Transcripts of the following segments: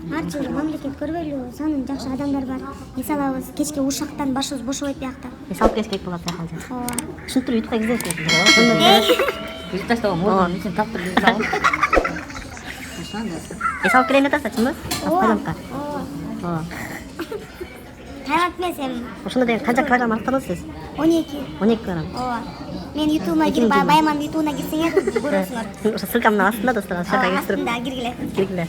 ар жылы мамлекет көрбөйлү сонун жакшы адамдар бар. Эс алабыз, кечке ушактан башыбыз бошобойт биякта. Эс алып келиш керек болот сакалчы. Ооба. Ушинтип ютубка киргизесиз. Үзүп таштабам, мурдун үчүн таптырып үзүп алып. Ошондо. Эс алып келейин деп атасың, чынбы? Таянатка. Ооба. Таянат эмес эми. Ошондо деген канча программа аткарасыз? 12. 12 программа. Ооба. Мен ютубума кирип Баймандын ютубуна кирсеңер көрөсүңөр. Ошо ссылка мына астында достор, ошо жерге кирип Астында киргиле. киргиле.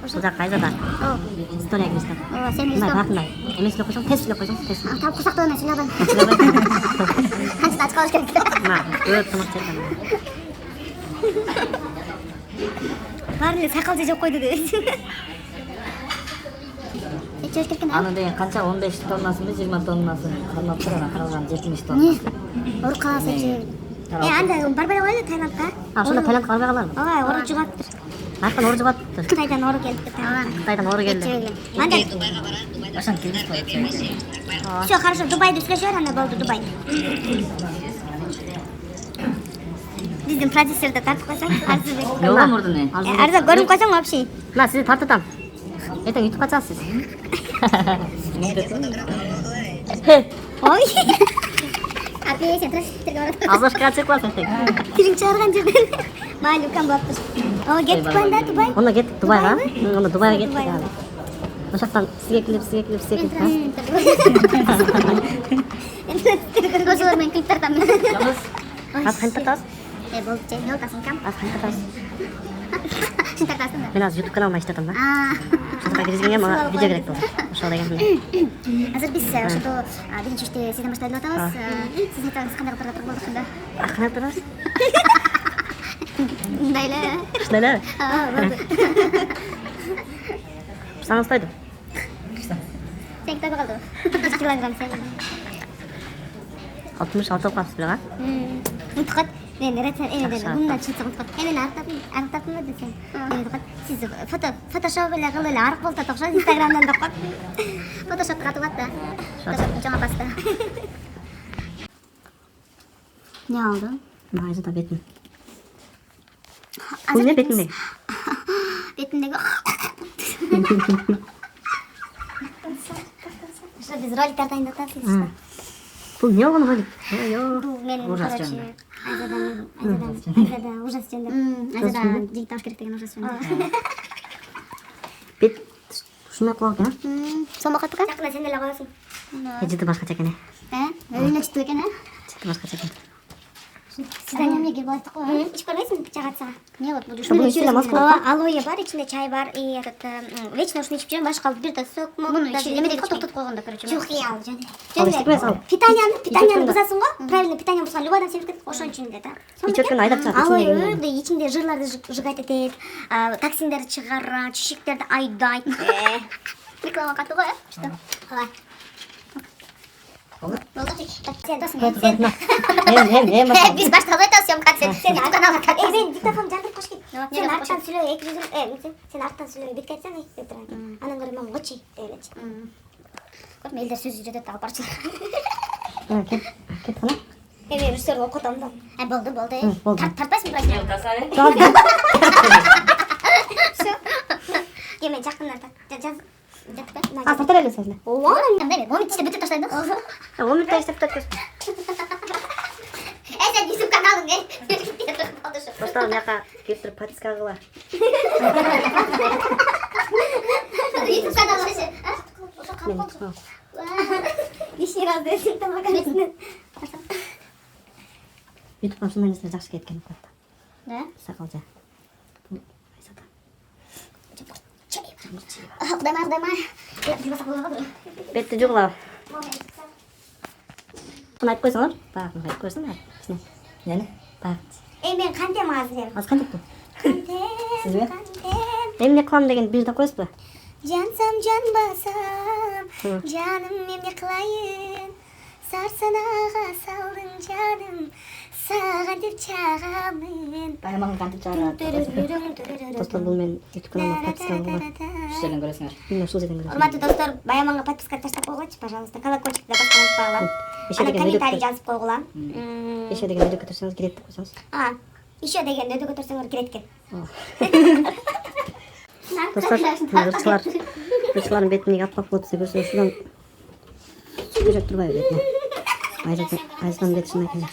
Ошол жак кайзада? Ооба. История кирсиң. Ооба, сен Мындай исто. бакындай. Эмес эле койсоң, тест эле койсоң, тест. Тап курсактоо эмес, ыйлабайм. Канча ачка алыш керек. Мына, өт тамак жеген. Баарын эле сакалчы жеп койду дебейсиң. Чөш кеткен а? Аны деген канча 15 тоннасынбы, 20 тоннасы кармаптарга каралган 70 тоннасы. Ооруп каласычы. Анда барбай коелу Таиландка. Ошондо Таиландка барбай каларбы? Ооба, ору жугаптыр. Артан ору жугаптыр. Кытайдан ору келип Таиландка. Кытайдан ору келди. Анда Ошон киргиз коет. всё хорошо, Дубайды сүйлөшөбөр, анда болду Дубай. Биздин продюсерди тартып койсоң, Арзыбек. Жолго мурдун э. Арза көрүнүп койсоң вообще. Мына сизди тартатам. Эртең ютубка чыгасыз. Ой. Апе, сен трансферге барат. Албашка чыгып каласың эртең. Тилиң чыгарган жерден. Маалюкам болуптур. Ооба, кеттик кой анда Дубай. Оно кеттик Дубайга. Оно Дубайга кеттик. Ошоктон сизге клип Ошолор менен клип тартам. Аз кантип тартасыз? Болду, же, мелкасын кам. Аз кантип тартасыз? Шын тартасың да. Мен азыр YouTube каналыма иштетем да. Ошондо киргизгенге мага видео керек болду. Ошол деген. Азыр биз ошото биринчи ишти сизден баштайлы деп атабыз. Сиз айтсаңыз кандай кылып турган болдук анда? Кандай турасыз? Мындай эле. Ушундай эле? Болду. Саңыз тойду. Сен китабы калды. 1 килограмм сен. 66 болуп калыпсыз бирок, а? Унуткат. Мен рецепт эмеден мындан чыкса унуткат. Мен арыктапмын десең. Сиз фотошоп эле кылып эле арык болуп атат окшойт Инстаграмдан деп коет. Фотошоп катып атты. Жаңа баста. Не алды? Мага айзада бетим. Бул эмне бетиңде? Бетимдеги. Ошо биз роликтер дайындап атабыз. Бул эмне болгон ролик? Ой, Бул менин Ужас короче. жөнүндө. Айзада ужас жөнүндө. Айзада жигит табыш керек деген ужас жөнүндө. бет ушундай кылып экен, Сомго каттык? Жакында сен деле коесуң. Жыты башкача экен, Өйүнө чыктып экен, жыты башкача экен. Сизден эмне кирип алып го? Ичип көрбөйсүң жагатса. Не болот бул? Бул ичинде маска бар. Алоэ бар, ичинде чай бар, и этот вечно ушуну ичип жүрөм, башка бир да сок, муну эмеде токтотуп койгондо, короче. Жок, ал жана. Ал ичтик эмес ал. Питанияны бузасың го? Правильно, питания бузган любой адам сенip кетет, ошон үчүн эле да. Ичип өткөн айдап чыгат. Алоэ өйдө ичинде жырларды жыгайт этет, токсиндерди чыгарат, чишиктерди айдайт. Реклама катты го, что? Алай. Болду. Сен досуң. Биз башталып атабыз съемканы. Сен каналга кат. Мен диктофон жандырып кош кет. Сен арттан сүйлөй, 200 сен арттан сүйлөй, битке айтсаң, деп турат. Анан көрөм мен гочи деп элечи. Көрдүм, элдер сөз жетет алып барчылар. Кет кана. Мен режиссер окутам да. Болду. Болду. Тартпайсың бирок. Всё. Мен жакында жаз. А, тартар эле сен. Ооба, кандай бер. Момент иштеп бүтүп таштайм да. 10 мүнөттө иштеп өткөз. Сен YouTube каналың не? Просто мыяка кирип туруп подписка кыла. YouTube каналы ше. Лишний раз десең тамак арасынан. YouTube'дан ушундай нерсе жакшы кеткен коет. Да? Сакалча. Бул айзада. Кудайма. Бетти жугула. Шуну айтып койсоңор, баягы айтып койсоңор. Эмне? Баягы. Мен кантем азыр. Аз кантип? Сизби? Эмне кылам деген бир да койсузбу? Жансам жанбасам, жаным эмне кылайын? Сарсанага салдың жаным, саған деп чагамын. Баймаңга кантип чыгарат? Достор, бул мен YouTube каналыма подписка кылган. Ушул жерден көрөсүңөр. Мен ушул жерден көрөм. Урматтуу достор, Баяманга подписка таштап койгойчу, пожалуйста. Колокольчикти да басып унутпагыла. Еще деген Комментарий жазып койгула. Еще деген видео көтөрсөңүз кирет деп койсоңуз. Еще деген өдө көтөрсөңөр кирет экен. Dostlar, hırçıların betini yapmak botsa göster şuradan sürecek durmayı betini. Ayşe'den beti şundan keser.